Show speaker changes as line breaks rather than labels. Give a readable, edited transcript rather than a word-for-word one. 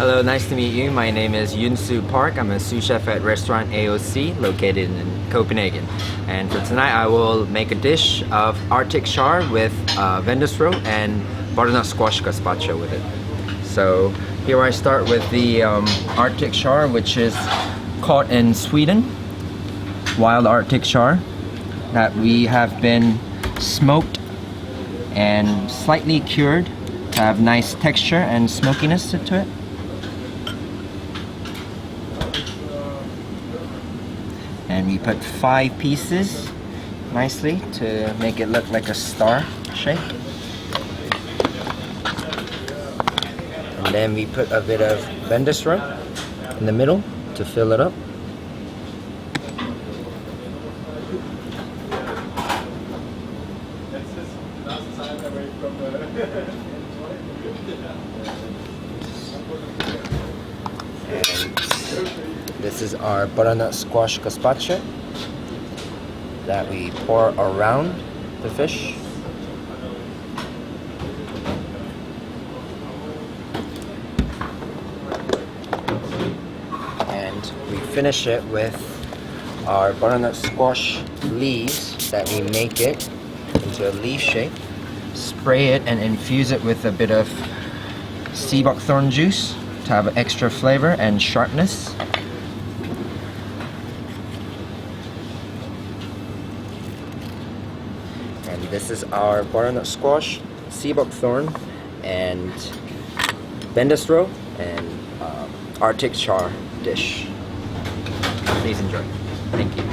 Hello, nice to meet you. My name is Yun Soo Park. I'm a sous chef at restaurant AOC located in Copenhagen. And for tonight I will make a dish of Arctic char with vendosro and butternut squash gazpacho with it. So here I start with the Arctic char, which is caught in Sweden. Wild Arctic char that we have been smoked and slightly cured to have nice texture and smokiness to it. And we put 5 pieces nicely to make it look like a star shape. And then we put a bit of vendosro in the middle to fill it up. And this is our butternut squash gazpacho that we pour around the fish. And we finish it with our butternut squash leaves that we make it into a leaf shape. Spray it and infuse it with a bit of sea buckthorn juice to have extra flavor and sharpness. And this is our butternut squash, sea buckthorn, and vendosro and Arctic char dish. Please enjoy. Thank you.